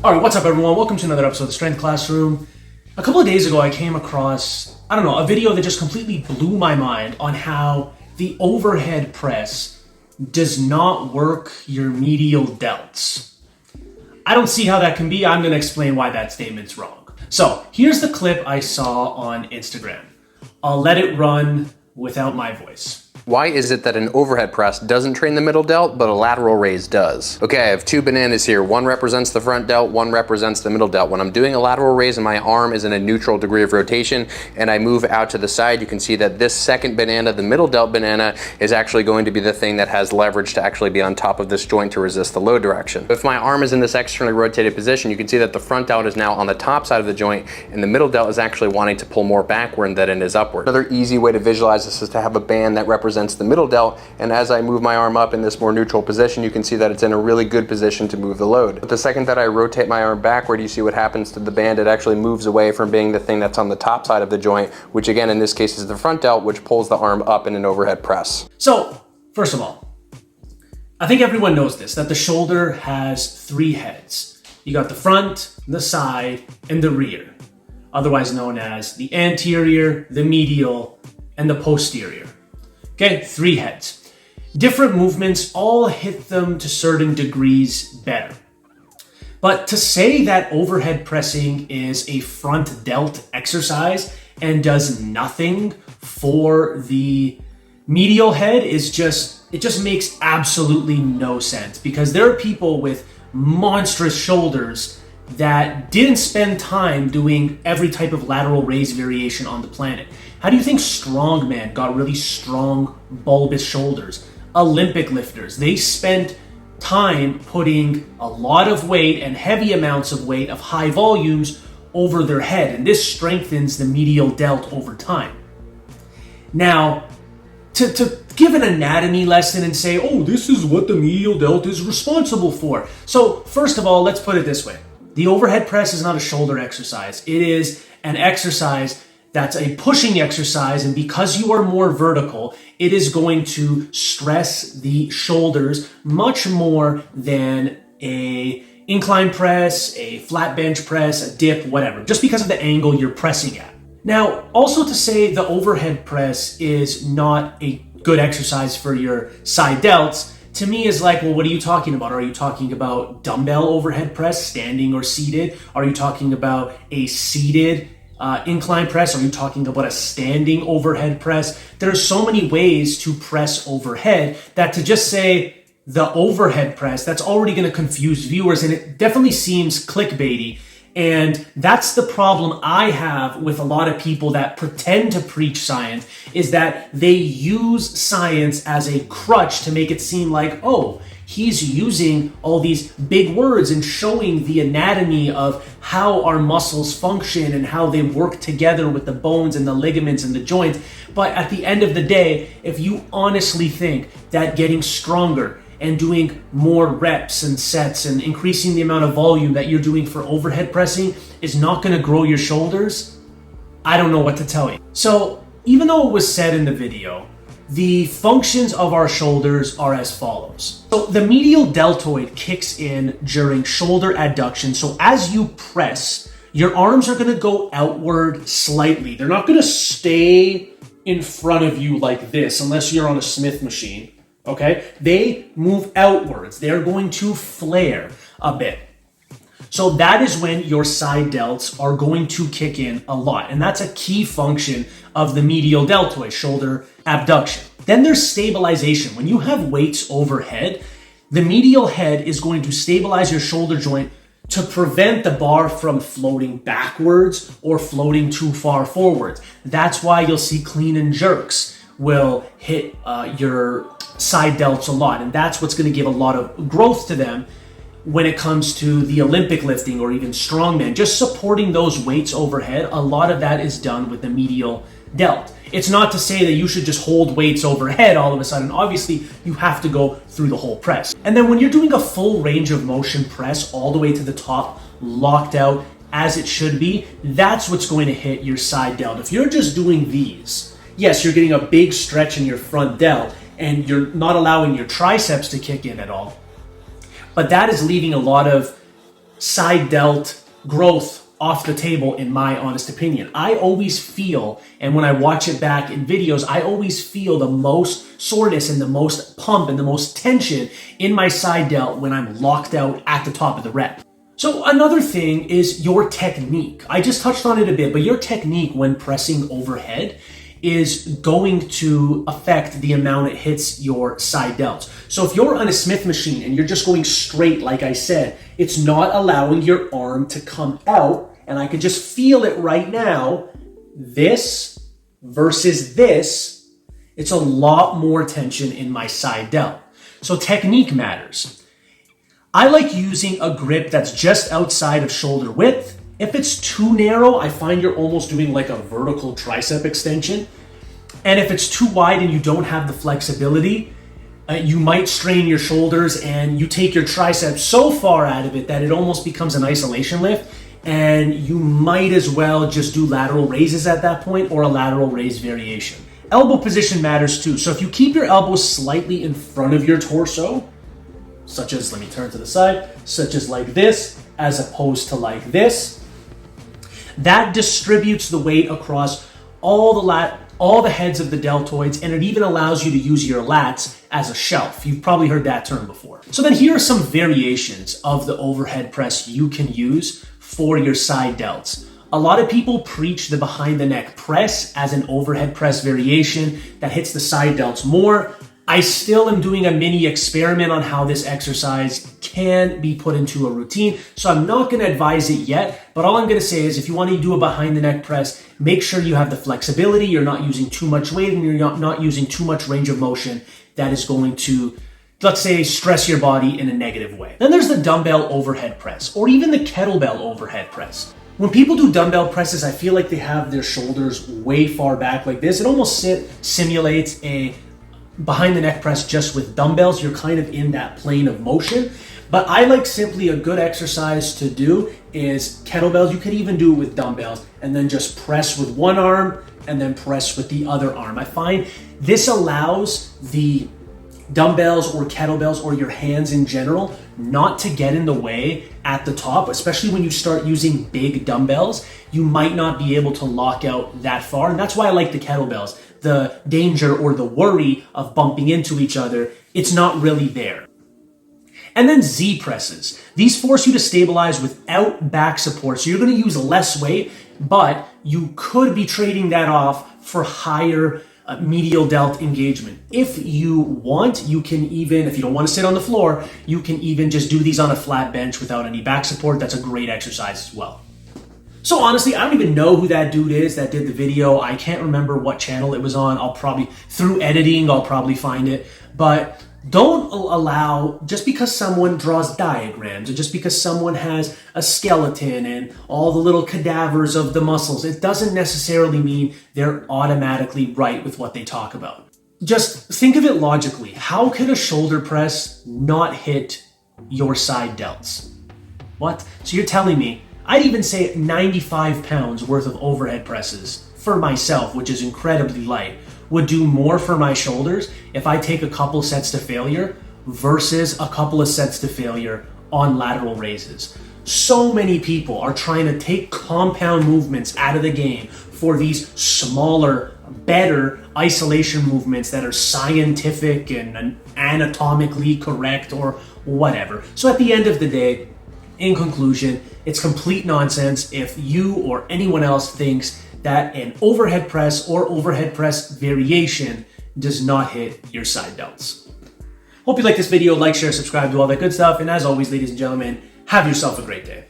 All right, what's up everyone? Welcome to another episode of the Strength Classroom. A couple of days ago, I came across, a video that just completely blew my mind on how the overhead press does not work your medial delts. I don't see how that can be. I'm going to explain why that statement's wrong. So here's the clip I saw on Instagram. I'll let it run without my voice. Why is it that an overhead press doesn't train the middle delt, but a lateral raise does? Okay, I have two bananas here. One represents the front delt, one represents the middle delt. When I'm doing a lateral raise and my arm is in a neutral degree of rotation and I move out to the side, you can see that this second banana, the middle delt banana, is actually going to be the thing that has leverage to actually be on top of this joint to resist the load direction. If my arm is in this externally rotated position, you can see that the front delt is now on the top side of the joint and the middle delt is actually wanting to pull more backward than it is upward. Another easy way to visualize this is to have a band that represents the middle delt, and as I move my arm up in this more neutral position, you can see that it's in a really good position to move the load. But the second that I rotate my arm backward, you see what happens to the band. It actually moves away from being the thing that's on the top side of the joint, which again in this case is the front delt, which pulls the arm up in an overhead press. So, first of all, I think everyone knows this, that the shoulder has three heads. You got the front, the side, and the rear, otherwise known as the anterior, the medial, and the posterior. Okay, three heads. Different movements all hit them to certain degrees better. But to say that overhead pressing is a front delt exercise and does nothing for the medial head it just makes absolutely no sense, because there are people with monstrous shoulders that didn't spend time doing every type of lateral raise variation on the planet. How do you think strongmen got really strong, bulbous shoulders? Olympic lifters, they spent time putting a lot of weight and heavy amounts of weight of high volumes over their head, and this strengthens the medial delt over time. Now, to give an anatomy lesson and say, oh, this is what the medial delt is responsible for. So first of all, let's put it this way. The overhead press is not a shoulder exercise. It is an exercise that's a pushing exercise, and because you are more vertical, it is going to stress the shoulders much more than a incline press, a flat bench press, a dip, whatever, just because of the angle you're pressing at. Now, also to say the overhead press is not a good exercise for your side delts, to me is like, well, what are you talking about? Are you talking about dumbbell overhead press, standing or seated? Are you talking about a seated incline press? Are you talking about a standing overhead press? There are so many ways to press overhead that to just say the overhead press, that's already going to confuse viewers, and it definitely seems clickbaity. And that's the problem I have with a lot of people that pretend to preach science, is that they use science as a crutch to make it seem like, oh, he's using all these big words and showing the anatomy of how our muscles function and how they work together with the bones and the ligaments and the joints. But at the end of the day, if you honestly think that getting stronger and doing more reps and sets and increasing the amount of volume that you're doing for overhead pressing is not going to grow your shoulders, I don't know what to tell you. So even though it was said in the video, the functions of our shoulders are as follows. So the medial deltoid kicks in during shoulder adduction. So as you press, your arms are going to go outward slightly. They're not going to stay in front of you like this unless you're on a Smith machine. Okay, they move outwards. They're going to flare a bit. So that is when your side delts are going to kick in a lot. And that's a key function of the medial deltoid, shoulder abduction. Then there's stabilization. When you have weights overhead, the medial head is going to stabilize your shoulder joint to prevent the bar from floating backwards or floating too far forwards. That's why you'll see clean and jerks will hit your side delts a lot, and that's what's going to give a lot of growth to them when it comes to the Olympic lifting or even strongman. Just supporting those weights overhead, a lot of that is done with the medial delt. It's not to say that you should just hold weights overhead all of a sudden. Obviously, you have to go through the whole press. And then when you're doing a full range of motion press all the way to the top, locked out as it should be, that's what's going to hit your side delt. If you're just doing these, yes, you're getting a big stretch in your front delt, and you're not allowing your triceps to kick in at all. But that is leaving a lot of side delt growth off the table, in my honest opinion. I always feel, and when I watch it back in videos, I always feel the most soreness and the most pump and the most tension in my side delt when I'm locked out at the top of the rep. So another thing is your technique. I just touched on it a bit, but your technique when pressing overhead is going to affect the amount it hits your side delts. So if you're on a Smith machine and you're just going straight, like I said, it's not allowing your arm to come out, and I can just feel it right now. This versus this, it's a lot more tension in my side delt. So technique matters. I like using a grip that's just outside of shoulder width. If it's too narrow, I find you're almost doing like a vertical tricep extension. And if it's too wide and you don't have the flexibility, you might strain your shoulders and you take your triceps so far out of it that it almost becomes an isolation lift. And you might as well just do lateral raises at that point or a lateral raise variation. Elbow position matters too. So if you keep your elbows slightly in front of your torso, such as, let me turn to the side, such as like this, as opposed to like this, that distributes the weight across all the heads of the deltoids, and it even allows you to use your lats as a shelf. You've probably heard that term before. So then here are some variations of the overhead press you can use for your side delts. A lot of people preach the behind the neck press as an overhead press variation that hits the side delts more. I still am doing a mini experiment on how this exercise can be put into a routine, so I'm not going to advise it yet, but all I'm going to say is if you want to do a behind the neck press, make sure you have the flexibility, you're not using too much weight, and you're not using too much range of motion that is going to, let's say, stress your body in a negative way. Then there's the dumbbell overhead press, or even the kettlebell overhead press. When people do dumbbell presses, I feel like they have their shoulders way far back like this. It almost simulates a behind the neck press just with dumbbells. You're kind of in that plane of motion. But I like simply a good exercise to do is kettlebells. You could even do it with dumbbells and then just press with one arm and then press with the other arm. I find this allows the dumbbells or kettlebells or your hands in general not to get in the way at the top, especially when you start using big dumbbells. You might not be able to lock out that far, and that's why I like the kettlebells. The danger or the worry of bumping into each other, it's not really there. And then Z presses. These force you to stabilize without back support. So you're going to use less weight, but you could be trading that off for higher medial delt engagement. If you want, you can even, if you don't want to sit on the floor, you can even just do these on a flat bench without any back support. That's a great exercise as well. So honestly, I don't even know who that dude is that did the video. I can't remember what channel it was on. I'll probably, through editing, I'll probably find it. But don't allow, just because someone draws diagrams or just because someone has a skeleton and all the little cadavers of the muscles, it doesn't necessarily mean they're automatically right with what they talk about. Just think of it logically. How could a shoulder press not hit your side delts? What? So you're telling me, I'd even say 95 pounds worth of overhead presses for myself, which is incredibly light, would do more for my shoulders if I take a couple sets to failure versus a couple of sets to failure on lateral raises. So many people are trying to take compound movements out of the game for these smaller, better isolation movements that are scientific and anatomically correct or whatever. So at the end of the day, in conclusion, it's complete nonsense if you or anyone else thinks that an overhead press or overhead press variation does not hit your side delts. Hope you like this video. Like, share, subscribe, do all that good stuff. And as always, ladies and gentlemen, have yourself a great day.